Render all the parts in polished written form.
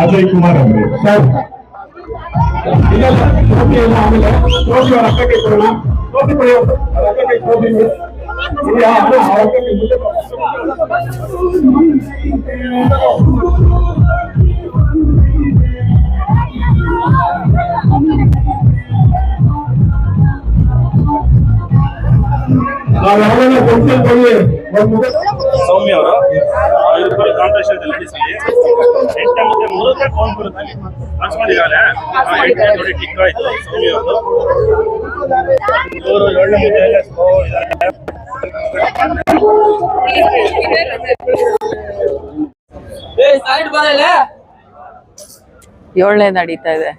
ಅಜಯ್ ಕುಮಾರ್ ಅವರೇ ಸರ್. ಟ್ರೋಫಿಯನ್ನು ಆಮೇಲೆ ಟ್ರೋಫಿ ಅವರ ಅಕ್ಕಕ್ಕೆ ಕೊಡೋಣ. ಟ್ರೋಫಿ ಪಡೆಯೋದು ಅಕ್ಕಕ್ಕೆ ಟ್ರೋಫಿ ನಾವೆಲ್ಲ ಸೌಮ್ಯ ಅವರು ಕಾಂಪಿಟೇಷನ್ ಲೇಡೀಸ್ ಅಲ್ಲಿ 8 ಮತ್ತೆ 3 ಕೌಂಟ್ ಬರುತ್ತೆ ಹಾಕ್ಸ್ಕೊಂಡಿದ್ದಾರೆ. 8 ನೋಡಿ ಟಿಕ್ ಆಯ್ತು ಸೌಮ್ಯ ಅವರು. ಇವರು 7ನೇ ಮುದ್ದೆಯಲ್ಲೇ ಸ್ಲೋ ಇದ್ದಾರೆ. ಏಳನೇ ನಡೀತಾ ಇದೆ.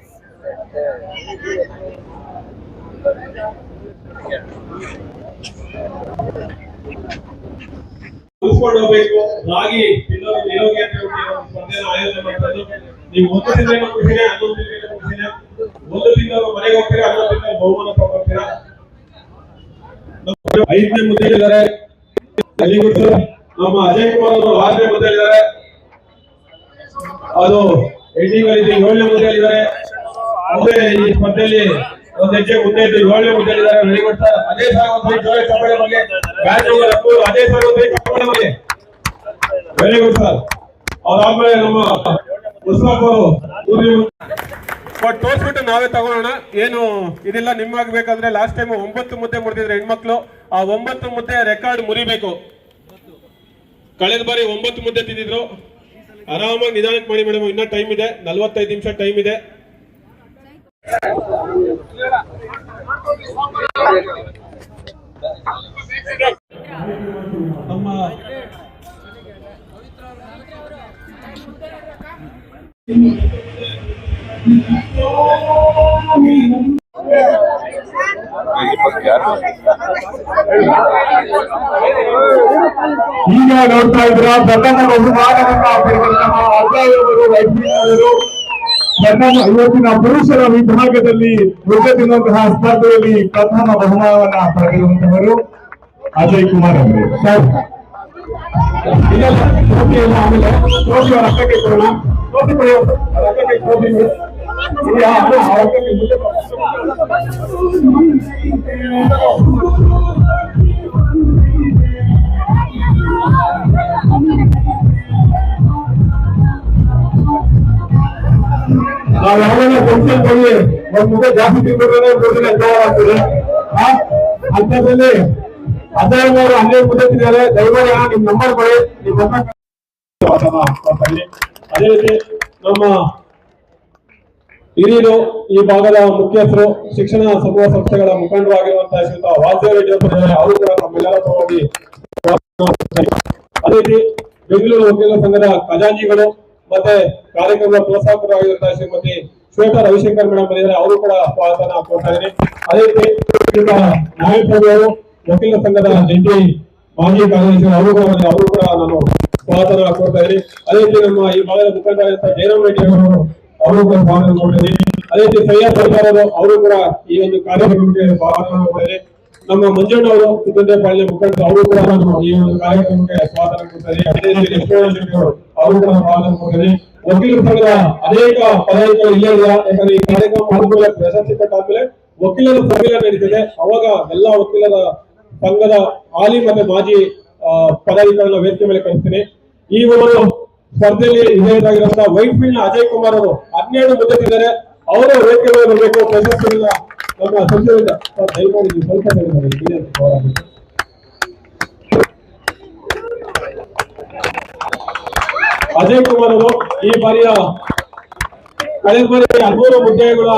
ಉಳಿಸ್ಕೊಂಡು ಹೋಗ್ಬೇಕು. ರಾಗಿ ನಿರೋಗಿ ಅಂತ ಸ್ಪರ್ಧೆಯನ್ನು ಆಯೋಜನೆ ಮಾಡ್ತಾರೆ. ನೀವು ಒಂದು ದಿನ ಖುಷಿನೇ, 11 ದಿನ ಖುಷಿನೇ. ಒಂದು ದಿನ ಮನೆಗೆ ಹೋಗ್ತೀರಾ, 11 ದಿನ ಬಹುಮಾನ ತಗೋತೀರಾ. 5ನೇ ಮುದ್ದೆಯಿದ್ದಾರೆ ನಮ್ಮ ಅಜಯ್ ಕುಮಾರ್ ಅವರು. 6ನೇ ಮುದ್ದೆಯಿದ್ದಾರೆ. ಅದು ಎಂಡಿಂಗ್ ಅಲ್ಲಿ 7ನೇ ಮುದ್ದೆಯಿದ್ದಾರೆ. ಅವರೇ ಈ ಸ್ಪರ್ಧೆಯಲ್ಲಿ ಒಂದು ಹೆಜ್ಜೆ ಮುಂದೆ ಇದ್ದು 7ನೇ ಮುದ್ದೆಯಿದ್ದಾರೆ. ರೆಡಿ ಮಾಡ್ತಾರೆ. ಅದೇ ಸಾರ್ ಒಂದು ಜೋರ ಚಪ್ಪಾಳೆ ಬಗ್ಗೆ ಅದೇ ಸರ್ ಒಂದು ಚಪ್ಪಾಳೆ ಬಗ್ಗೆ. Very good sir. ಅವ್ರಾದ್ಮೇಲೆ ನಮ್ಮ ಮುಸ್ತಾಫ್ ಅವರು ತೋರ್ಸ್ಬಿಟ್ಟು ನಾವೇ ತಗೊಳ್ಳೋಣ. ಏನು ಇದೆಲ್ಲ ನಿಮ್ಮಾಗಬೇಕಂದ್ರೆ ಲಾಸ್ಟ್ ಟೈಮ್ 9 ಮುದ್ದೆ ಮುರಿದಿದ್ರೆ ಹೆಣ್ಮಕ್ಳು. ಆ 9 ಮುದ್ದೆ ರೆಕಾರ್ಡ್ ಮುರಿಬೇಕು. ಕಳೆದ ಬಾರಿ 9 ಮುದ್ದೆ ತಿಂದಿದ್ರು. ಆರಾಮಾಗಿ ನಿಧಾನಕ್ಕೆ ಮಾಡಿ ಮೇಡಮ್. ಇನ್ನ ಟೈಮ್ ಇದೆ, 45 ನಿಮಿಷ ಟೈಮ್ ಇದೆ. ನಮ್ಮ ಈಗ ನೋಡ್ತಾ ಇದ್ರ ಪ್ರಥಮ ಬಹುಮಾನವನ್ನ ಪಡೆದಂತಹ ಅಜಯ್ ಅವರು ವೈದ್ಯರು. ಇವತ್ತಿನ ಪುರುಷರ ವಿಭಾಗದಲ್ಲಿ ಮುಗಿದಿರುವಂತಹ ಸ್ಪರ್ಧೆಯಲ್ಲಿ ಪ್ರಥಮ ಬಹುಮಾನವನ್ನ ಪಡೆದಿರುವಂತವರು ಅಜಯ್ ಕುಮಾರ್ ಅವರೇ ಸರ್. ಟ್ರೋಫಿಯನ್ನು ಆಮೇಲೆ ಟ್ರೋಫಿ ಅವರ ಅಕ್ಕಕ್ಕೆ ಕೊಡೋಣ. ಟ್ರೋಫಿ ಪಡೆಯೋದು ಅಕ್ಕಕ್ಕೆ ಟ್ರೋಫಿ ನಾವೆಲ್ಲ ಫಂಕ್ಷನ್ ಹೋಗಿ ಒಂದ್ ಮುಖ ಜಾಸ್ತಿ ತಿಂದ್ರೆ ಆಗ್ತದೆ. ಅಂಥದ್ರಲ್ಲಿ ಅಜಯ್ ಅವರು 12 ಮುದ್ದೆ ತಿಂದರೆ ದಯಮಾಡಿ ನಿಮ್ ನಂಬರ್ ಕೊಡಿ. ಅದೇ ರೀತಿ ನಮ್ಮ ಹಿರಿಯರು, ಈ ಭಾಗದ ಮುಖ್ಯಸ್ಥರು, ಶಿಕ್ಷಣ ಸಮೂಹ ಸಂಸ್ಥೆಗಳ ಮುಖಂಡರು ಆಗಿರುವಂತಹ ಶ್ರೀಯುತ ವಾಸುದೇವ್ ರೆಡ್ಡಿ ಅವರು ಕೂಡ ನಮ್ಮೆಲ್ಲರ ಪರವಾಗಿ. ಅದೇ ರೀತಿ ಬೆಂಗಳೂರು ವಕೀಲರ ಸಂಘದ ಖಜಾಂಚಿಗಳು ಮತ್ತೆ ಕಾರ್ಯಕ್ರಮದ ಪ್ರೋತ್ಸಾಹಕರು ಆಗಿರುವಂತಹ ಶ್ರೀಮತಿ ಶ್ವೇತಾ ರವಿಶಂಕರ್ ಮೇಡಮ್ ಬಂದಿದ್ದಾರೆ. ಅವರು ಕೂಡ ಸ್ವಾಗತನ ಕೊಡ್ತಾ ಇದ್ದೀನಿ. ಅದೇ ರೀತಿ ನಾಯಕರು ವಕೀಲರ ಸಂಘದ ಜಂಟಿ ಮಾಜಿ ಕಾರ್ಯದರ್ಶಿ ಅವರು ಕೂಡ ನಾನು ಸ್ವಾಗತನ ಕೊಡ್ತಾ ಇದ್ದೀನಿ. ಅದೇ ರೀತಿ ನಮ್ಮ ಈ ಭಾಗದ ಮುಖಂಡರಾಗಿರುವಂತಹ ಜಯರಾಮ್ ರೆಡ್ಡಿ ಅವರು ಕೂಡ ಸ್ವಾಗತ ಕೊಡ್ತಾ ಇದ್ದೀನಿ. ಅದೇ ರೀತಿ ಸೈಯದ್ ಸರ್ಕಾರ್ ಅವರು ಕೂಡ ಈ ಒಂದು ಕಾರ್ಯಕ್ರಮಕ್ಕೆ ಸ್ವಾಗತ ಕೊಡ್ತಾ ಇದ್ದಾರೆ. ನಮ್ಮ ಮಂಜಣ್ಣ ಅವರು ಸಿದ್ಧತೆ ಪಾಲನೆ ಮುಖಂಡರು, ಅವರು ಕೂಡ ಈ ಒಂದು ಕಾರ್ಯಕ್ರಮಕ್ಕೆ ಸ್ವಾಗತ ಕೊಡ್ತಾ ಇದ್ದಾರೆ. ಅದೇ ರೀತಿ ಅವರು ಕೂಡ ಸ್ವಾಗತ ಕೊಡ್ತಾರೆ. ವಕೀಲರ ಸಂಘದ ಅನೇಕ ಪದಾಧಿಕಾರಿಗಳು ಇಲ್ಲೇ ಇಲ್ಲ. ಯಾಕಂದ್ರೆ ಈ ಕಾರ್ಯಕ್ರಮ ಮಾಡಿದ್ಮೇಲೆ ಪ್ರಶಸ್ತಿ ಕೊಟ್ಟಾದ್ಮೇಲೆ ವಕೀಲರ ಸಮ್ಮೇಳನ ನಡೀತಿದೆ. ಅವಾಗ ಎಲ್ಲಾ ವಕೀಲರ ಸಂಘದ ಹಾಲಿ ಮತ್ತೆ ಮಾಜಿ ಪದಾಧಿಕಾರಿಗಳ ವೇದಿಕೆ ಮೇಲೆ ಕಳಿಸ್ತೀನಿ. ಈ ಒಂದು ಸ್ಪರ್ಧೆಯಲ್ಲಿ ವಿಜೇತರಾಗಿರುವಂತಹ ವೈಟ್ ಫೀಲ್ಡ್ ಅಜಯ್ ಕುಮಾರ್ ಅವರು 12 ಮುದ್ದೆ ತಿಂದರೆ ಅವರ ವೇದಿಕೆ ಮೇಲೆ ಬರಬೇಕು. ಪ್ರಶಸ್ತಿಯಿಂದ ನಮ್ಮ ಸಚಿವರಿಂದ ದಯಮಾಡಿ ಸ್ವಲ್ಪ ಅಜಯ್ ಕುಮಾರ್ ಅವರು ಈ ಬಾರಿಯ ಕಳೆದ ಬಾರಿ 13 ಮುದ್ದೆಗಳ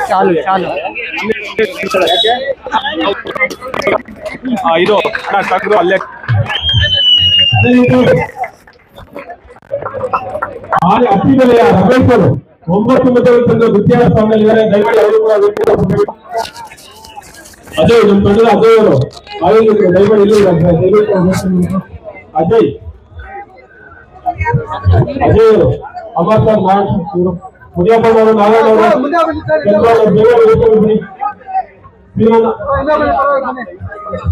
ಚಾಲು ಚಾಲು ಇದು ತಗ್ರು ಅಲ್ಲೇ ಅತಿ ಬೆಲೆಯ ರಮೇಶ್ ಅವರು 9 ಮುದ್ದೆಗಳು ತಂದು ದ್ವಿತೀಯ ಸ್ಥಾನದಲ್ಲಿದ್ದಾರೆ. ದಯಮಾಡಿ ಅವರು ಕೂಡ ಅಜಯ್ ನಮ್ಮ ತಂಡದ ಅಜಯ್ ಅವರು ದಯಮಾಡಿ ಇಲ್ಲಿ ಅಜಯ್ ಅವರು ಅಮರ್ ಸರ್ ಇವರು ಮುದಿಯಪ್ಪ ಅವರು ನಾರಾಯಣ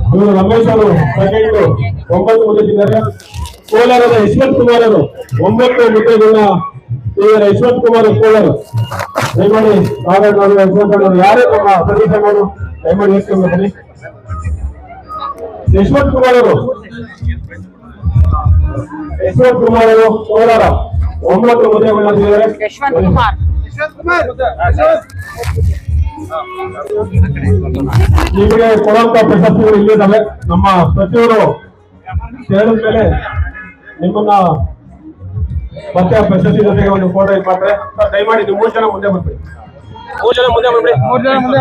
ಅವರು ರಮೇಶ್ ಅವರು ಸೆಕೆಂಡ್ 9 ಮುದ್ದೆ ತಿಂದರೆ ಕೋಲಾರದ ಯಶವಂತ್ ಕುಮಾರ್ ಅವರು 9 ಮುದ್ದೆಗಳನ್ನ ಈಗ ಯಶವಂತ್ ಕುಮಾರ್ ಕೋಲಾರ ದಯಮಾಡಿ ನಾರಾಯಣ ಯಶವಂತ್ ಅವರು ಯಾರೇ ನಮ್ಮ ಪ್ರದೇಶ ಅವರು ದಯಮಾಡಿ ಹೇಳ್ಕೊಂಡು ಬನ್ನಿ. ಯಶವಂತ್ ಕುಮಾರ್ ಅವರು ಕೋಲಾರ 9 ಮುದ್ದೆಗಳನ್ನ ತಿಳಿದರೆ ನಿಮಗೆ ಕೊಡುವಂತ ಪ್ರಶಸ್ತಿಗಳು ಇಲ್ಲಿದ್ದಾವೆ. ನಮ್ಮ ಸಚಿವರು ಹೇಳಿದ ಮೇಲೆ ನಿಮ್ಮನ್ನ ಮತ್ತೆ ಆ ಪ್ರಶಸ್ತಿ ಜೊತೆಗೆ ಒಂದು ಫೋಟೋ ಇದು ಮಾಡ್ತಾರೆ. ದಯಮಾಡಿ ನೀವು 3 ಜನ ಮುಂದೆ ಬರ್ತೀವಿ. 3 ಜನ ಮುಂದೆ ಬರ್ಬಿಡಿ. 3 ಜನ ಮುಂದೆ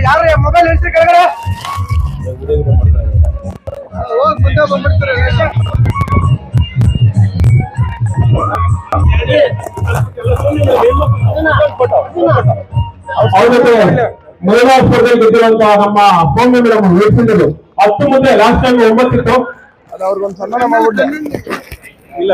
ಯಾರೇ ಮೊಬೈಲ್ ಹಿಡಿಸಿ ಕೆಳಗಡೆ ಮುಂದೆ ಬಂದ್ಬಿಡ್ತಾರೆ. ಮಹಿಳಾ ಸ್ಪರ್ಧೆಯಲ್ಲಿ ಗೆದ್ದಿರುವಂತಹ ನಮ್ಮ ಸೌಮ್ಯ ಮೇಡಮ್ ವಹಿಸಿದ್ರು 10 ಮುಂದೆ ಲಾಸ್ಟ್ ಟೈಮ್ 9 ಇತ್ತು. ಅದು ಅವ್ರಿಗೊಂದು ಸನ್ಮಾನ ಮಾಡ್ಬಿಟ್ಟೆ. ಇಲ್ಲ